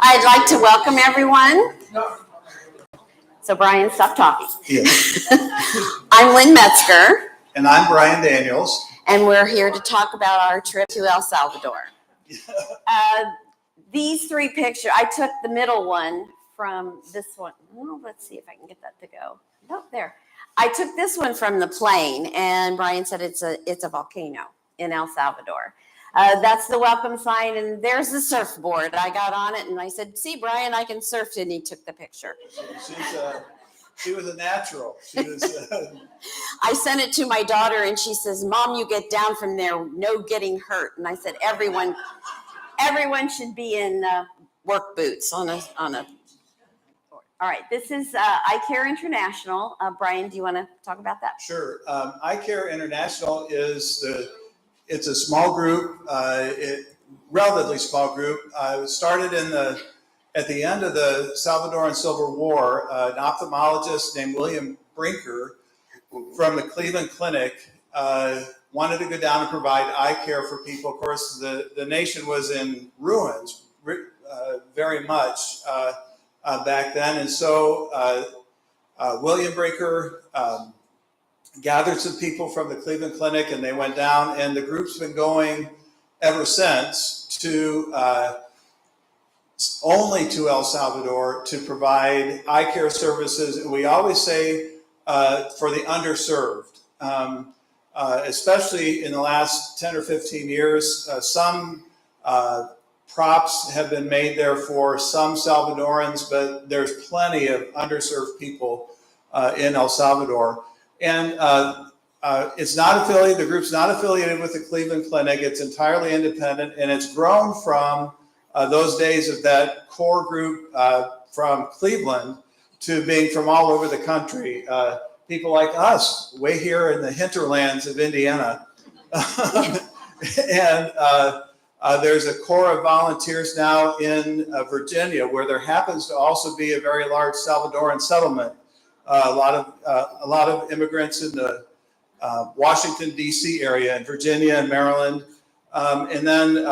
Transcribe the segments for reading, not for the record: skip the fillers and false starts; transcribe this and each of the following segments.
I'd like to welcome everyone. So Brian, stop talking. Yes. I'm Lynn Metzger. And I'm Brian Daniels. And we're here to talk about our trip to El Salvador. These three pictures, I took the middle one from this one. Well, let's see if I can get that to go. Oh, there. I took this one from the plane, and Brian said it's a volcano in El Salvador. That's the welcome sign, and there's the surfboard. I got on it, and I said, "See, Brian, I can surf," and he took the picture. She was a natural. I sent it to my daughter, and she says, "Mom, you get down from there, no getting hurt." And I said, "Everyone should be in work boots on a." All right, this is iCare International. Brian, do you want to talk about that? Sure. iCare International it's a small group, relatively small group. It started at the end of the Salvadoran Civil War. An ophthalmologist named William Brinker from the Cleveland Clinic wanted to go down and provide eye care for people. Of course, the nation was in ruins very much back then. And so William Brinker gathered some people from the Cleveland Clinic, and they went down, and the group's been going ever since to only to El Salvador to provide eye care services. We always say for the underserved, especially in the last 10 or 15 years. Some props have been made there for some Salvadorans, but there's plenty of underserved people in El Salvador. And it's not affiliated, the group's not affiliated with the Cleveland Clinic. It's entirely independent, and it's grown from those days of that core group from Cleveland to being from all over the country. People like us, way here in the hinterlands of Indiana. And there's a core of volunteers now in Virginia, where there happens to also be a very large Salvadoran settlement. A lot of immigrants in the Washington, D.C. area, in Virginia and Maryland. And then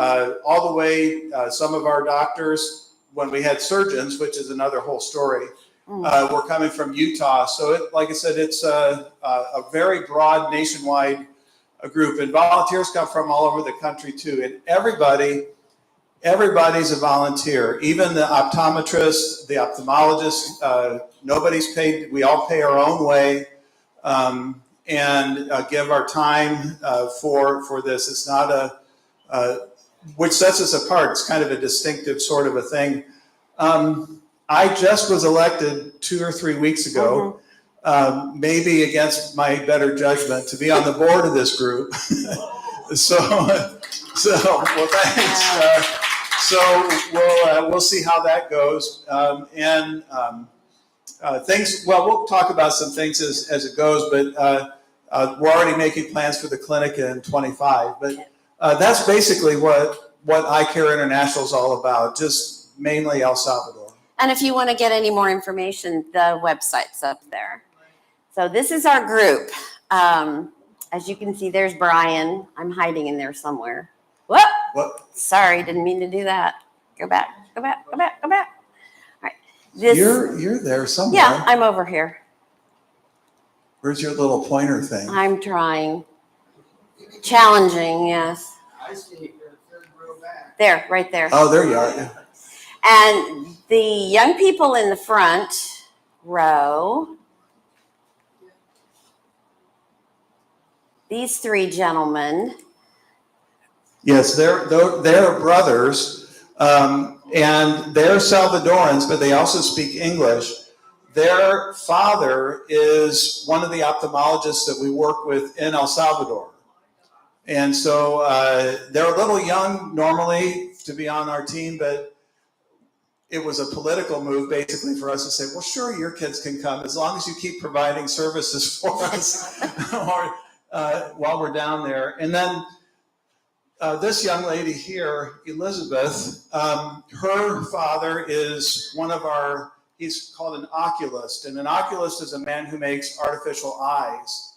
all the way, some of our doctors, when we had surgeons, which is another whole story, were coming from Utah. So, like I said, it's a very broad nationwide group. And volunteers come from all over the country, too. And everybody's a volunteer. Even the optometrist, the ophthalmologist, nobody's paid. We all pay our own way and give our time for this. It's not which sets us apart. It's kind of a distinctive sort of a thing. I just was elected 2 or 3 weeks ago, maybe against my better judgment, to be on the board of this group. So well, thanks. So we'll see how that goes. Things. Well, we'll talk about some things as it goes, but we're already making plans for the clinic in 25. But that's basically what iCare International is all about. Just mainly El Salvador. And if you want to get any more information, the website's up there. So this is our group. As you can see, there's Brian. I'm hiding in there somewhere. Whoop! What? Sorry, didn't mean to do that. Go back. All right. You're there somewhere. Yeah, I'm over here. Where's your little pointer thing? I'm trying. Challenging, yes. I see you're third row back. There, right there. Oh, there you are. And the young people in the front row, these three gentlemen. Yes, they're brothers, and they're Salvadorans, but they also speak English. Their father is one of the ophthalmologists that we work with in El Salvador. And so they're a little young normally to be on our team, but it was a political move basically for us to say, well, sure, your kids can come as long as you keep providing services for us while we're down there. And then this young lady here, Elizabeth, her father is one of our, he's called an oculist. And an oculist is a man who makes artificial eyes.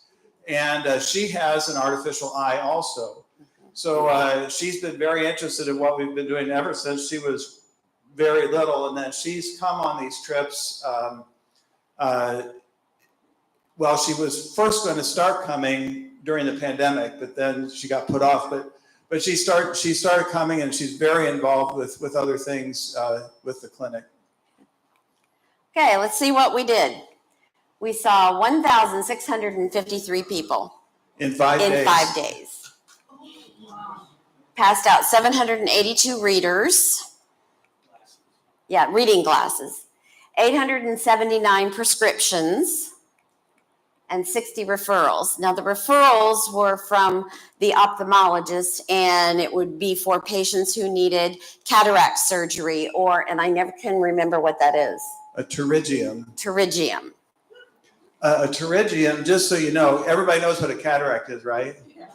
And she has an artificial eye also. So she's been very interested in what we've been doing ever since she was very little. And then she's come on these trips. Well, she was first going to start coming during the pandemic, but then she got put off. But she started coming, and she's very involved with other things with the clinic. Okay, let's see what we did. We saw 1,653 people In 5 days. in 5 days. Passed out 782 readers. Yeah, reading glasses. 879 prescriptions and 60 referrals. Now, the referrals were from the ophthalmologist, and it would be for patients who needed cataract surgery and I never can remember what that is. A pterygium. Pterygium. A pterygium, just so you know, everybody knows what a cataract is, right? Yeah.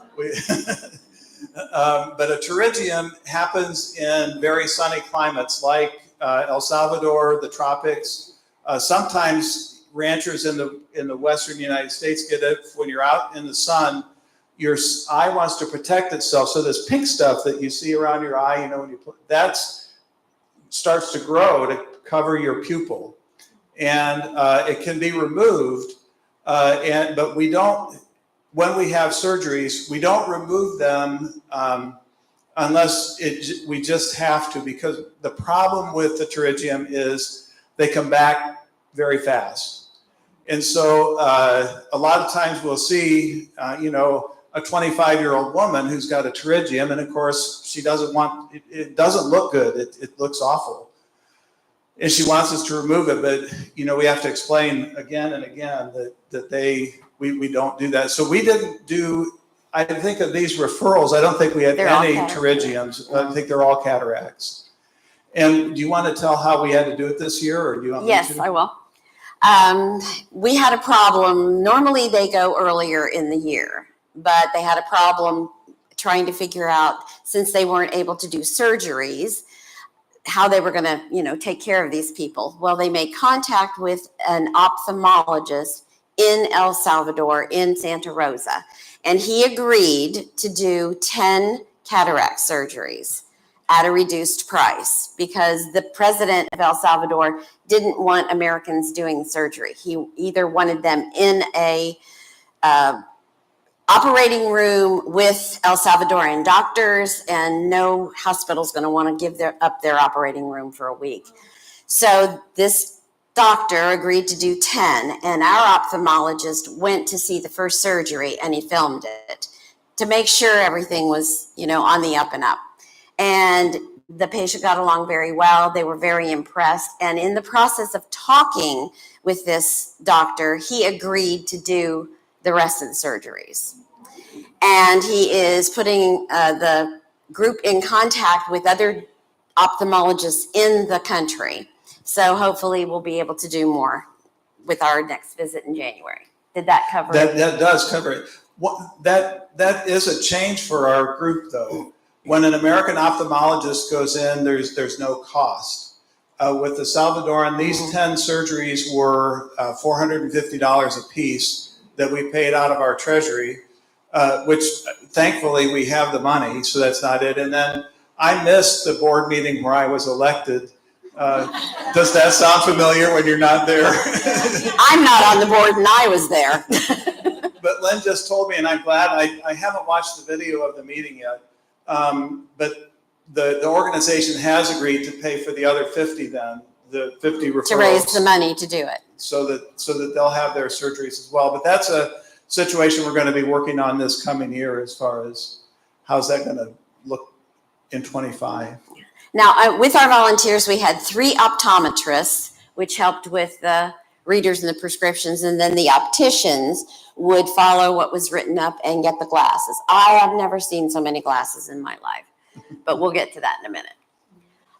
But a pterygium happens in very sunny climates like El Salvador, the tropics. Sometimes ranchers in the western United States get it when you're out in the sun. Your eye wants to protect itself, so this pink stuff that you see around your eye, when you that starts to grow to cover your pupil, and it can be removed. But we don't. When we have surgeries, we don't remove them unless we just have to, because the problem with the pterygium is they come back very fast. And so a lot of times we'll see, a 25-year-old woman who's got a pterygium, and of course she doesn't want, it doesn't look good. It looks awful. And she wants us to remove it, but we have to explain again and again that we don't do that. So we didn't do, I think of these referrals, I don't think we had any pterygiums. I think they're all cataracts. And do you want to tell how we had to do it this year, or do you want me to? Yes, I will. We had a problem. Normally they go earlier in the year, but they had a problem trying to figure out, since they weren't able to do surgeries, how they were going to, take care of these people. Well, they made contact with an ophthalmologist in El Salvador, in Santa Rosa, and he agreed to do 10 cataract surgeries at a reduced price, because the president of El Salvador didn't want Americans doing surgery. He either wanted them in a operating room with El Salvadorian doctors, and no hospital's going to want to give up their operating room for a week. So this doctor agreed to do 10, and our ophthalmologist went to see the first surgery, and he filmed it to make sure everything was, on the up and up. And the patient got along very well. They were very impressed. And in the process of talking with this doctor, he agreed to do the rest of the surgeries. And he is putting the group in contact with other ophthalmologists in the country. So hopefully we'll be able to do more with our next visit in January. Did that cover it? That does cover it. That is a change for our group, though. When an American ophthalmologist goes in, there's no cost. With the Salvadoran, these 10 surgeries were $450 a piece that we paid out of our treasury, which thankfully we have the money, so that's not it. And then I missed the board meeting where I was elected. Does that sound familiar when you're not there? I'm not on the board, and I was there. But Lynn just told me, and I'm glad, I haven't watched the video of the meeting yet. But the organization has agreed to pay for the other 50 then, the 50 referrals. To raise the money to do it. So that they'll have their surgeries as well. But that's a situation we're going to be working on this coming year, as far as how's that going to look in 25. Now, with our volunteers, we had 3 optometrists, which helped with the readers and the prescriptions, and then the opticians would follow what was written up and get the glasses. I have never seen so many glasses in my life, but we'll get to that in a minute.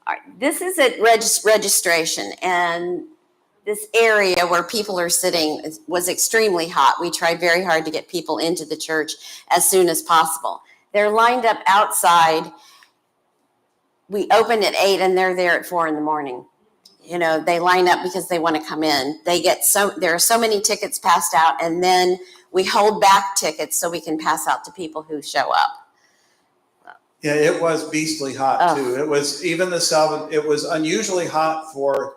All right, this is at registration, and this area where people are sitting was extremely hot. We tried very hard to get people into the church as soon as possible. They're lined up outside. We open at 8 and they're there at 4 in the morning. they line up because they want to come in. There are so many tickets passed out, and then we hold back tickets so we can pass out to people who show up. Yeah, it was beastly hot too. It was it was unusually hot for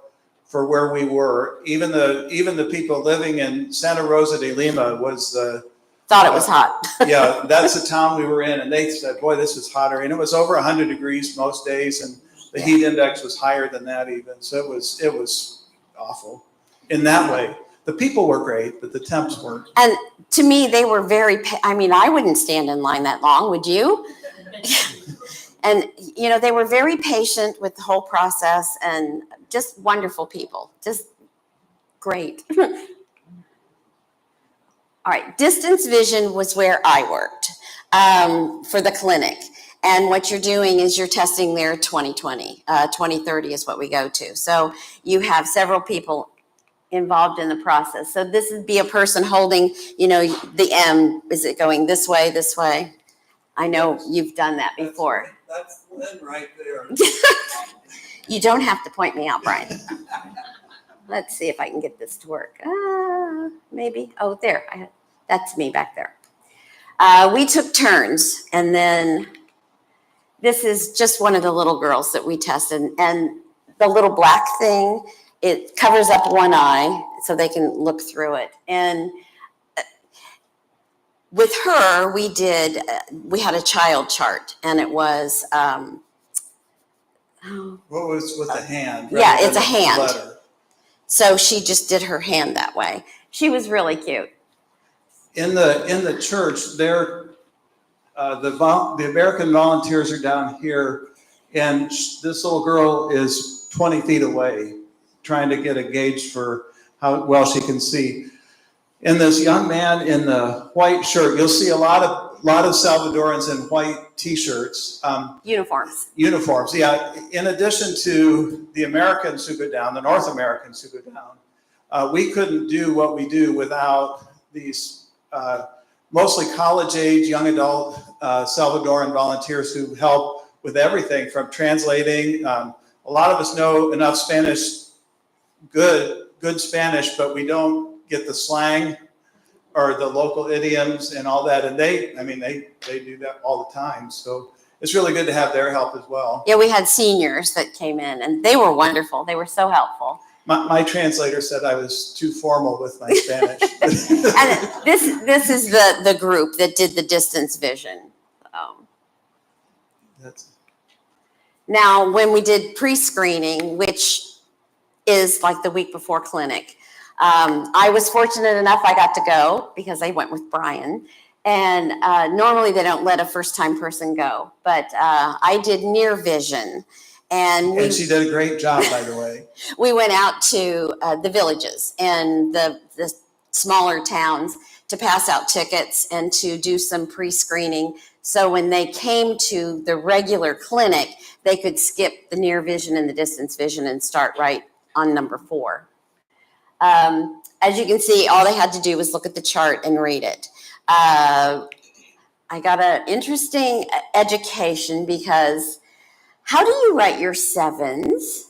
where we were. Even the people living in Santa Rosa de Lima thought it was hot. Yeah, that's the town we were in, and they said, "Boy, this is hotter." And it was over 100 degrees most days, and the heat index was higher than that even. So it was awful in that way. The people were great, but the temps weren't. And to me, they were I wouldn't stand in line that long, would you? And, they were very patient with the whole process and just wonderful people, just great. All right, distance vision was where I worked for the clinic. And what you're doing is you're testing their 2020. 2030 is what we go to. So you have several people involved in the process. So this would be a person holding, the M. Is it going this way, this way? I know you've done that before. That's Lynn right there. You don't have to point me out, Brian. Let's see if I can get this to work. Maybe. Oh, there. That's me back there. We took turns, and then this is just one of the little girls that we tested. And the little black thing, it covers up one eye so they can look through it. And with her, we had a child chart, and it was. What was with the hand? Yeah, it's a hand. Letter. So she just did her hand that way. She was really cute. In the church, the American volunteers are down here, and this little girl is 20 feet away, trying to get a gauge for how well she can see. And this young man in the white shirt, you'll see a lot of Salvadorans in white T-shirts. Uniforms, yeah. In addition to the Americans who go down, the North Americans who go down, we couldn't do what we do without these mostly college-age, young adult Salvadoran volunteers who help with everything from translating. A lot of us know enough Spanish, good Spanish, but we don't get the slang or the local idioms and all that. And they do that all the time. So it's really good to have their help as well. Yeah, we had seniors that came in, and they were wonderful. They were so helpful. My translator said I was too formal with my Spanish. And this is the group that did the distance vision. Now, when we did pre-screening, which is like the week before clinic, I was fortunate enough I got to go because I went with Brian. And normally they don't let a first-time person go, but I did near vision. And she did a great job, by the way. We went out to the villages and the smaller towns to pass out tickets and to do some pre-screening. So when they came to the regular clinic, they could skip the near vision and the distance vision and start right on number 4. As you can see, all they had to do was look at the chart and read it. I got an interesting education because how do you write your 7s?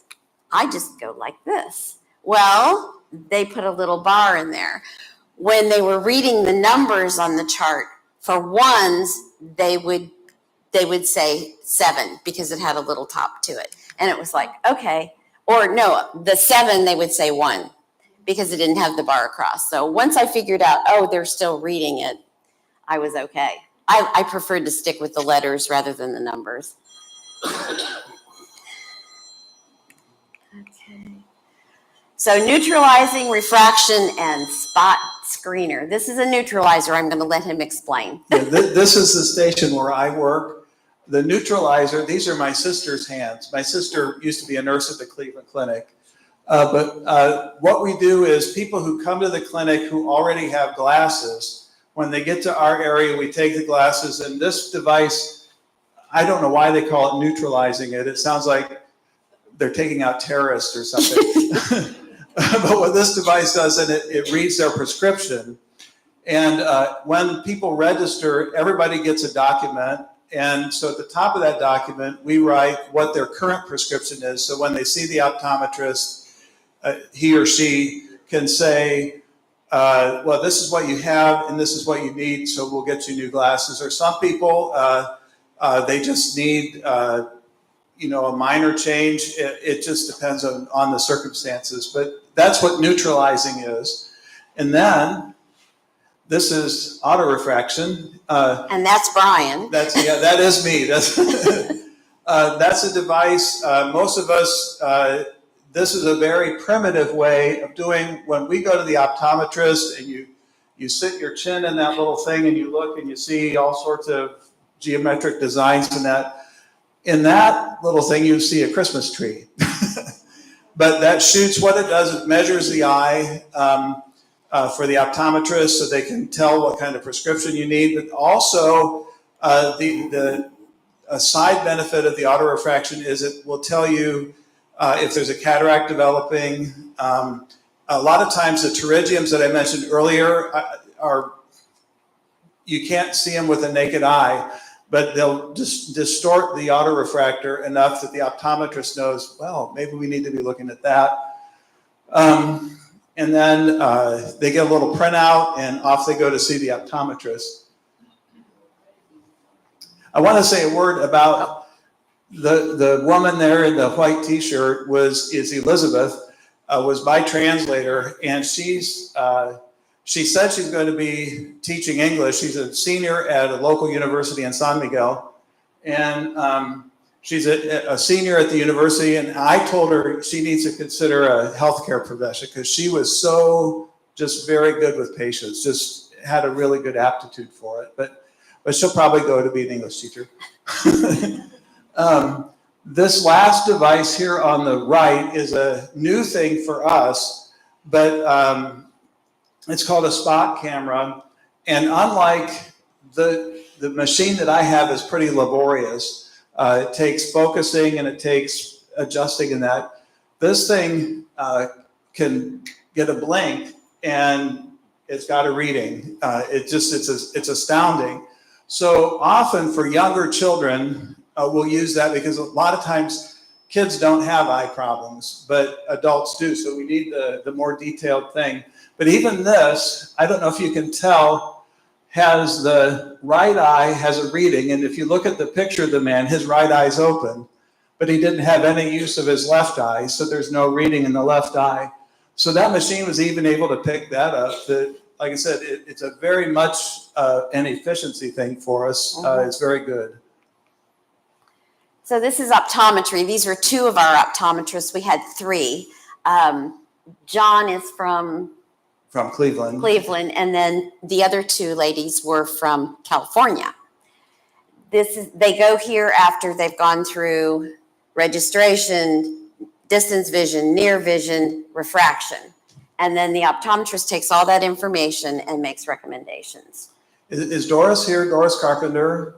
I just go like this. Well, they put a little bar in there. When they were reading the numbers on the chart, for 1s, they would say 7 because it had a little top to it. And it was like, okay. Or no, the 7, they would say 1 because it didn't have the bar across. So once I figured out, they're still reading it, I was okay. I preferred to stick with the letters rather than the numbers. Okay. So neutralizing, refraction, and spot screener. This is a neutralizer. I'm going to let him explain. Yeah, this is the station where I work. The neutralizer, these are my sister's hands. My sister used to be a nurse at the Cleveland Clinic. But what we do is people who come to the clinic who already have glasses, when they get to our area, we take the glasses, and this device, I don't know why they call it neutralizing it. It sounds like they're taking out terrorists or something. But what this device does, and it reads their prescription. And when people register, everybody gets a document. And so at the top of that document, we write what their current prescription is. So when they see the optometrist, he or she can say, well, this is what you have and this is what you need, so we'll get you new glasses. Or some people, they just need, a minor change. It just depends on the circumstances. But that's what neutralizing is. And then this is autorefraction. And that's Brian. That is me. That's a device. Most of us, this is a very primitive way of doing when we go to the optometrist and you sit your chin in that little thing and you look and you see all sorts of geometric designs in that. In that little thing, you see a Christmas tree. But that shoots, what it does, it measures the eye for the optometrist so they can tell what kind of prescription you need. But also, the side benefit of the autorefraction is it will tell you if there's a cataract developing. A lot of times the pterygiums that I mentioned earlier you can't see them with a naked eye, but they'll just distort the autorefractor enough that the optometrist knows, well, maybe we need to be looking at that. And then they get a little printout and off they go to see the optometrist. I want to say a word about the woman there in the white t-shirt is Elizabeth, was my translator, and she said she's going to be teaching English. She's a senior at a local university in San Miguel, and she's a senior at the university, and I told her she needs to consider a healthcare profession because she was so just very good with patients, just had a really good aptitude for it, but she'll probably go to be an English teacher. This last device here on the right is a new thing for us, but it's called a spot camera. And unlike the machine that I have is pretty laborious. It takes focusing and it takes adjusting in that. This thing can get a blink and it's got a reading. It's astounding. So often for younger children, we'll use that because a lot of times kids don't have eye problems, but adults do. So we need the more detailed thing. But even this, I don't know if you can tell, has the right eye has a reading. And if you look at the picture of the man, his right eye's open, but he didn't have any use of his left eye. So there's no reading in the left eye. So that machine was even able to pick that up. That, like I said, it's a very much an efficiency thing for us. It's very good. So this is optometry. These were two of our optometrists. We had three. John is from Cleveland, and then the other two ladies were from California. They go here after they've gone through registration, distance vision, near vision, refraction. And then the optometrist takes all that information and makes recommendations. Is Doris here? Doris Carpenter?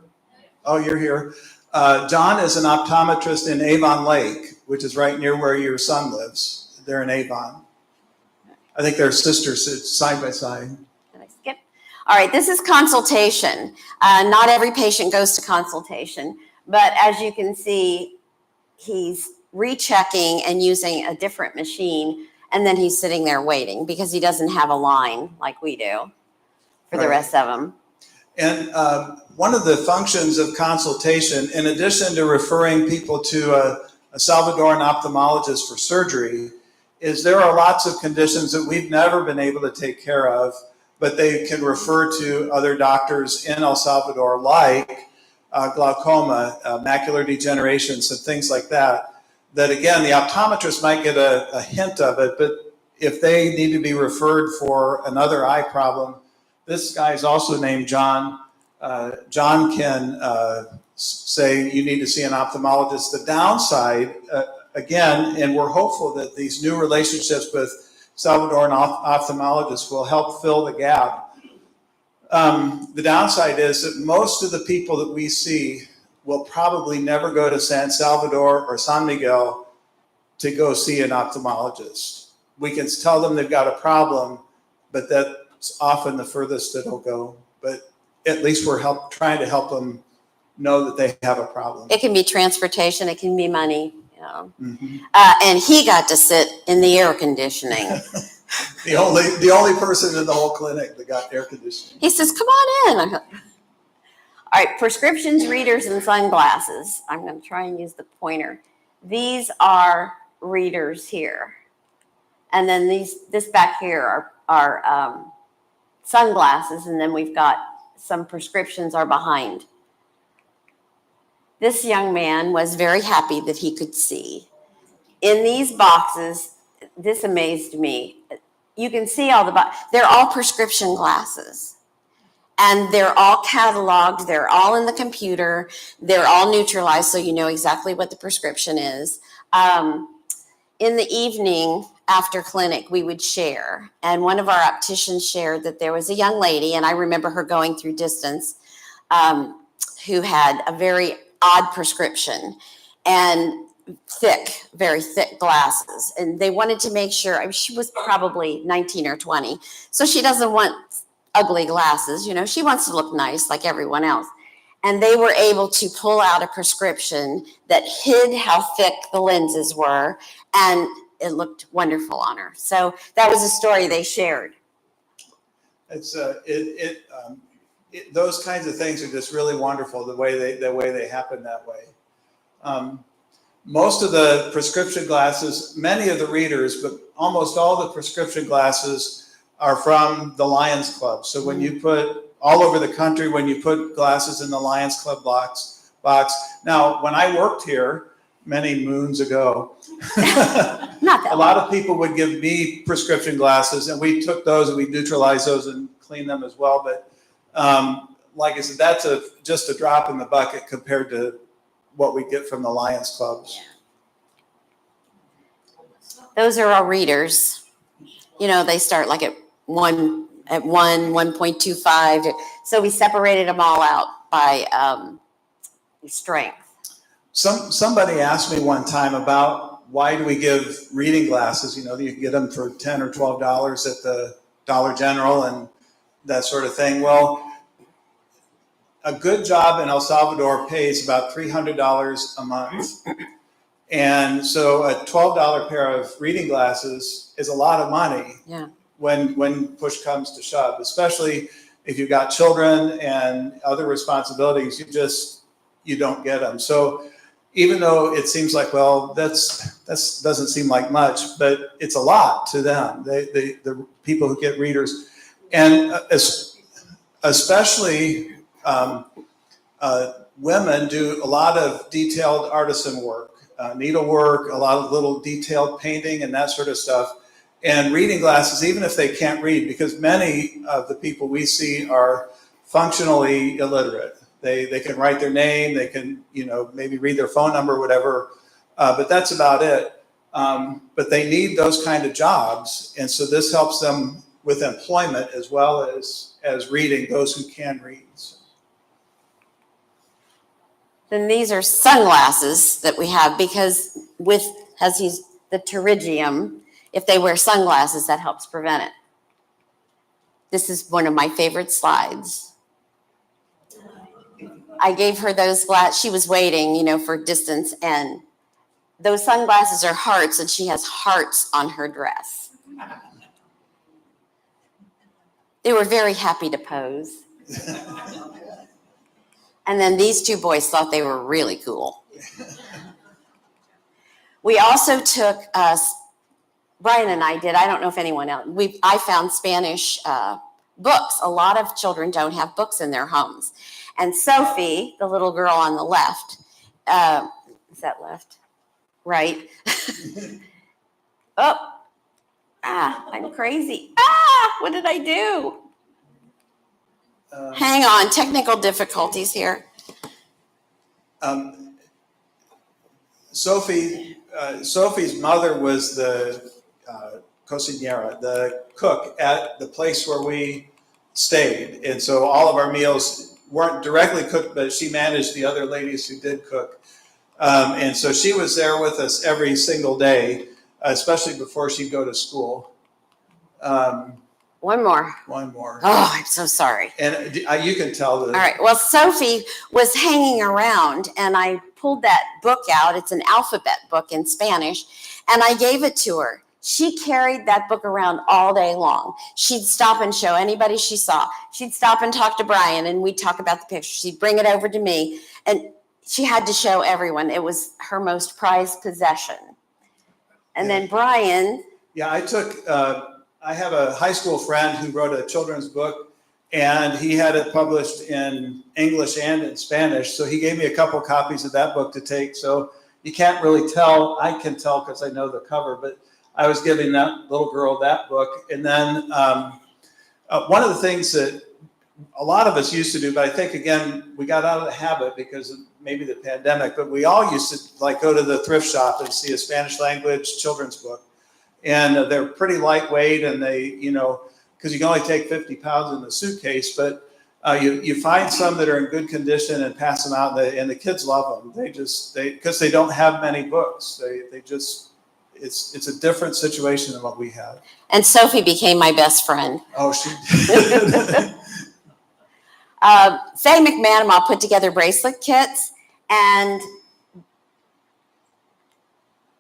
Oh, you're here. John is an optometrist in Avon Lake, which is right near where your son lives. They're in Avon. I think they're sisters side by side. Did I skip? All right, this is consultation. Not every patient goes to consultation, but as you can see, he's rechecking and using a different machine, and then he's sitting there waiting because he doesn't have a line like we do for the rest of them. And one of the functions of consultation, in addition to referring people to a Salvadoran ophthalmologist for surgery, is there are lots of conditions that we've never been able to take care of, but they can refer to other doctors in El Salvador, like glaucoma, macular degeneration, some things like that. That again, the optometrist might get a hint of it, but if they need to be referred for another eye problem, this guy is also named John. John can say you need to see an ophthalmologist. The downside, again, and we're hopeful that these new relationships with Salvadoran ophthalmologists will help fill the gap. The downside is that most of the people that we see will probably never go to San Salvador or San Miguel to go see an ophthalmologist. We can tell them they've got a problem, but that's often the furthest it'll go. But at least we're trying to help them know that they have a problem. It can be transportation, it can be money. Yeah. Mhm. And he got to sit in the air conditioning. The only person in the whole clinic that got air conditioning. He says, "Come on in." All right, prescriptions, readers, and sunglasses. I'm going to try and use the pointer. These are readers here. And then this back here are sunglasses, and then we've got some prescriptions are behind. This young man was very happy that he could see. In these boxes, this amazed me. You can see all they're all prescription glasses. And they're all cataloged, they're all in the computer, they're all neutralized so you know exactly what the prescription is. In the evening after clinic, we would share. And one of our opticians shared that there was a young lady, and I remember her going through distance, who had a very odd prescription and very thick glasses. And they wanted to make sure, I mean, she was probably 19 or 20, so she doesn't want ugly glasses, she wants to look nice like everyone else. And they were able to pull out a prescription that hid how thick the lenses were, and it looked wonderful on her. So that was a story they shared. It's those kinds of things are just really wonderful. The way they happen that way. Most of the prescription glasses, many of the readers, but almost all the prescription glasses are from the Lions Club. So when you put all over the country, when you put glasses in the Lions Club box. Now, when I worked here many moons ago, a lot of people would give me prescription glasses, and we took those and we neutralized those and cleaned them as well. But like I said, that's just a drop in the bucket compared to what we get from the Lions Clubs. Those are our readers. They start like at 1.25. So we separated them all out by strength. Somebody asked me one time about why do we give reading glasses? You can get them for $10 or $12 at the Dollar General and that sort of thing. Well, a good job in El Salvador pays about $300 a month. And so a $12 pair of reading glasses is a lot of money. Yeah. When push comes to shove, especially if you've got children and other responsibilities, you don't get them. So even though it seems like, well, that doesn't seem like much, but it's a lot to them, the people who get readers. And especially women do a lot of detailed artisan work, needlework, a lot of little detailed painting and that sort of stuff. And reading glasses, even if they can't read, because many of the people we see are functionally illiterate. They can write their name, they can maybe read their phone number or whatever, but that's about it. But they need those kind of jobs, and so this helps them with employment as well as reading, those who can read. So. Then these are sunglasses that we have because the pterygium, if they wear sunglasses, that helps prevent it. This is one of my favorite slides. I gave her those glasses. She was waiting, for distance, and those sunglasses are hearts, and she has hearts on her dress. They were very happy to pose. And then these two boys thought they were really cool. We also took, Brian and I did, I don't know if anyone else, I found Spanish books. A lot of children don't have books in their homes. And Sophie, the little girl on the left, is that left? Right. I'm crazy. What did I do? Hang on, technical difficulties here. Sophie's mother was the cocinera, the cook at the place where we stayed. And so all of our meals weren't directly cooked, but she managed the other ladies who did cook. And so she was there with us every single day, especially before she'd go to school. One more. One more. Oh, I'm so sorry. And you can tell that. All right. Well, Sophie was hanging around and I pulled that book out. It's an alphabet book in Spanish. And I gave it to her. She carried that book around all day long. She'd stop and show anybody she saw. She'd stop and talk to Brian and we'd talk about the picture. She'd bring it over to me and she had to show everyone. It was her most prized possession. And then Brian. Yeah, I have a high school friend who wrote a children's book, and he had it published in English and in Spanish. So he gave me a couple copies of that book to take. So you can't really tell. I can tell because I know the cover, but I was giving that little girl that book. And then one of the things that a lot of us used to do, but I think, again, we got out of the habit because of maybe the pandemic, but we all used to like go to the thrift shop and see a Spanish language children's book. And they're pretty lightweight and they, because you can only take 50 pounds in the suitcase, but you find some that are in good condition and pass them out and the kids love them. Because they don't have many books. It's a different situation than what we have. And Sophie became my best friend. Oh, she did. Faye McManama put together bracelet kits, and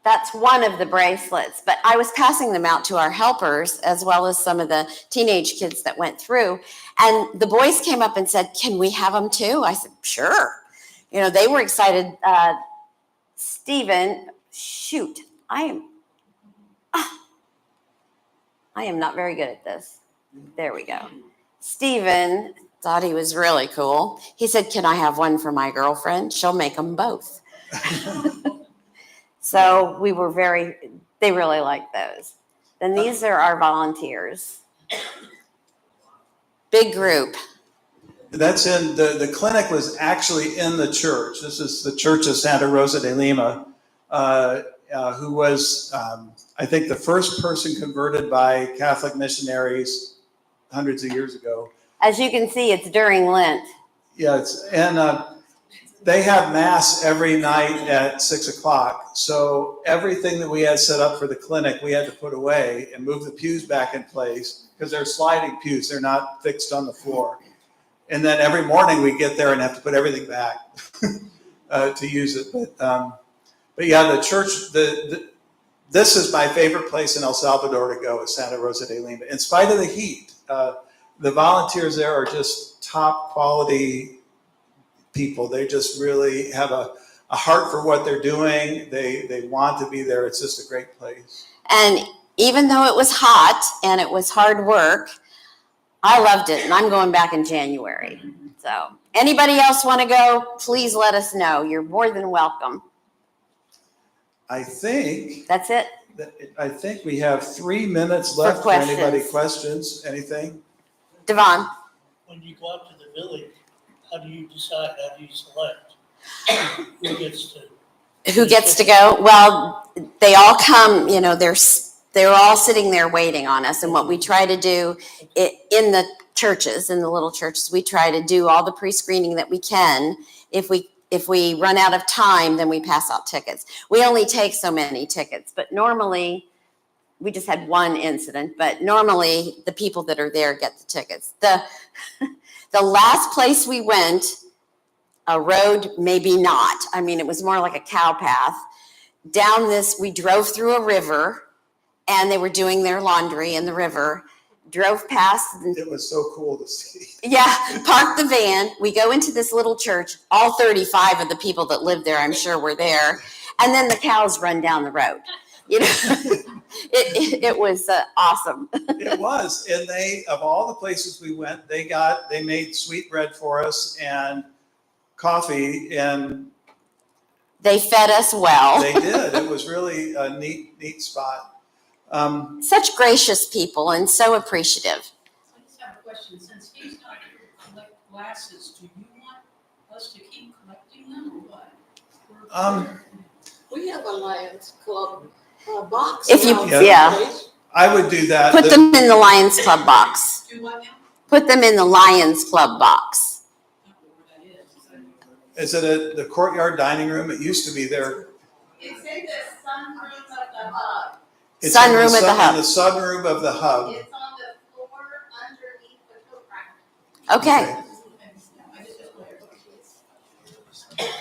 that's one of the bracelets. But I was passing them out to our helpers as well as some of the teenage kids that went through. And the boys came up and said, "Can we have them too?" I said, "Sure." They were excited. Stephen, shoot, I am not very good at this. There we go. Stephen thought he was really cool. He said, "Can I have one for my girlfriend? She'll make them both." So they really liked those. Then these are our volunteers. Big group. That's in the clinic was actually in the church. This is the Church of Santa Rosa de Lima, who was, I think, the first person converted by Catholic missionaries hundreds of years ago. As you can see, it's during Lent. Yeah, they have mass every night at 6:00. So everything that we had set up for the clinic, we had to put away and move the pews back in place because they're sliding pews. They're not fixed on the floor. And then every morning we get there and have to put everything back to use it. But yeah, the church, this is my favorite place in El Salvador to go, is Santa Rosa de Lima. In spite of the heat, the volunteers there are just top quality people. They just really have a heart for what they're doing. They want to be there. It's just a great place. And even though it was hot and it was hard work, I loved it. And I'm going back in January. So anybody else want to go, please let us know. You're more than welcome. I think that's it. I think we have 3 minutes left for anybody questions. Anything? Devon. When you go out to the village, how do you decide, how do you select who gets to go? Well, they all come, they're all sitting there waiting on us. And what we try to do in the churches, in the little churches, we try to do all the pre-screening that we can. If we run out of time, then we pass out tickets. We only take so many tickets, but normally we just had one incident, but normally the people that are there get the tickets. The last place we went, a road, maybe not. I mean, it was more like a cow path. We drove through a river, and they were doing their laundry in the river. Drove past. It was so cool to see. Yeah, parked the van. We go into this little church. All 35 of the people that lived there, I'm sure, were there. And then the cows run down the road. It was awesome. It was, and of all the places we went, they made sweet bread for us and coffee, and they fed us well. They did. It was really a neat spot. Such gracious people and so appreciative. I just have a question. Since he's not here to collect glasses, do you want us to keep collecting them or what? We have a Lions Club box. If you, I would do that. Put them in the Lions Club box. Do what now? Put them in the Lions Club box. I don't know where that Is is. it at the courtyard dining room? It used to be there. It's in the sunroom of the hub. It's Sunroom in at the hub. In the sunroom of the hub. It's on the floor Okay.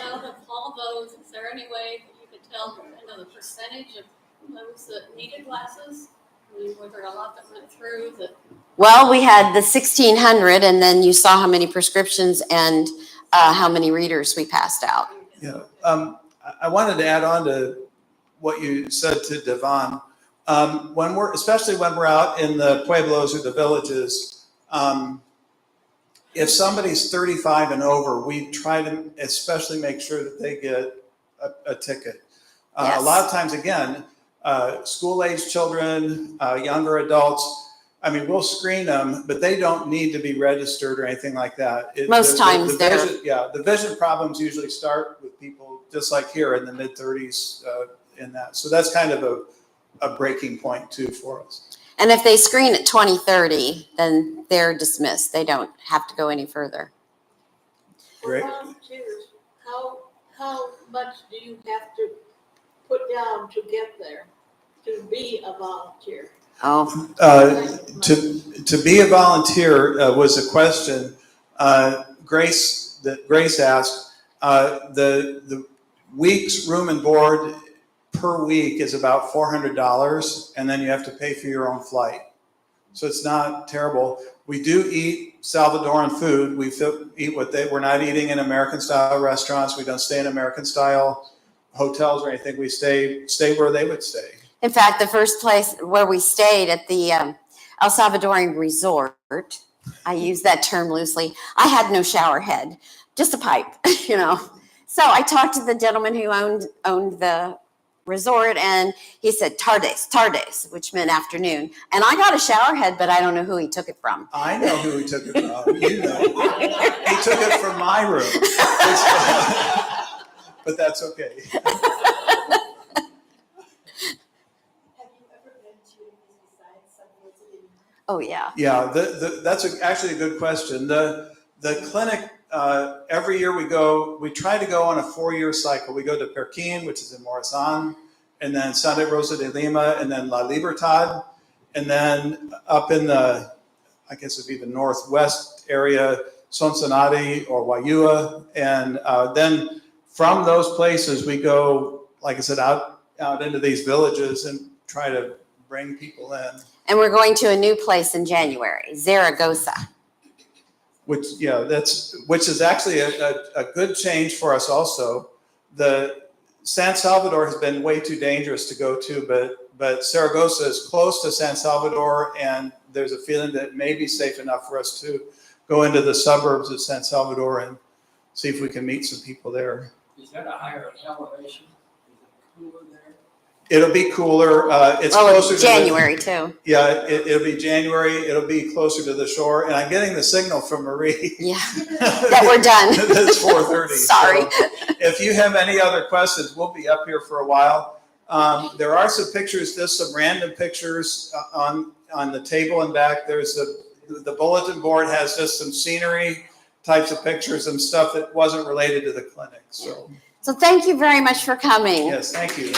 Out of all those, is there any way that you could tell, the percentage of those that needed glasses? I mean, were there a lot that went through that? Well, we had the 1,600, and then you saw how many prescriptions and how many readers we passed out. Yeah. I wanted to add on to what you said to Devon. Especially when we're out in the pueblos or the villages, if somebody's 35 and over, we try to especially make sure that they get a ticket. Yes. A lot of times, again, school-age children, younger adults, I mean, we'll screen them, but they don't need to be registered or anything like that. Most times they're- the vision problems usually start with people just like here in the mid-30s in that. So that's kind of a breaking point too for us. And if they screen at 2030, then they're dismissed. They don't have to go any further. Great. For volunteers, how much do you have to put down to get there, to be a volunteer? Oh, To be a volunteer was a question Grace asked. The week's room and board per week is about $400, and then you have to pay for your own flight. So it's not terrible. We do eat Salvadoran food. We're not eating in American-style restaurants. We don't stay in American-style hotels or anything. We stay where they would stay. in fact, the first place where we stayed at the El Salvadorian resort, I use that term loosely, I had no shower head, just a pipe, So I talked to the gentleman who owned the resort, and he said tardes, which meant afternoon. And I got a shower head, but I don't know who he took it from. I know who he took it from. You know. He took it from my room. But that's okay. Oh, yeah. Yeah, that's actually a good question. The clinic, every year we try to go on a 4-year cycle. We go to Perquin, which is in Morazan, and then Santa Rosa de Lima, and then La Libertad, and then up in I guess it'd be the northwest area, Sonsonate or Wayua, and then from those places we go, like I said, out into these villages and try to bring people in. And we're going to a new place in January, Zaragoza. Which is actually a good change for us also. The San Salvador has been way too dangerous to go to, but Zaragoza is close to San Salvador, and there's a feeling that it may be safe enough for us to go into the suburbs of San Salvador and see if we can meet some people there. Is that a higher elevation? Is it cooler there? It'll be cooler. It's Oh, closer it's January too. Yeah, it'll be January. It'll be closer to the shore. And I'm getting the signal from Marie. Yeah, that we're done. It's 4:30. Sorry. So if you have any other questions, we'll be up here for a while. There are some pictures, just some random pictures on the table and back. There's the bulletin board has just some scenery types of pictures and stuff that wasn't related to the clinic. So So thank you very much for coming. yes, thank you.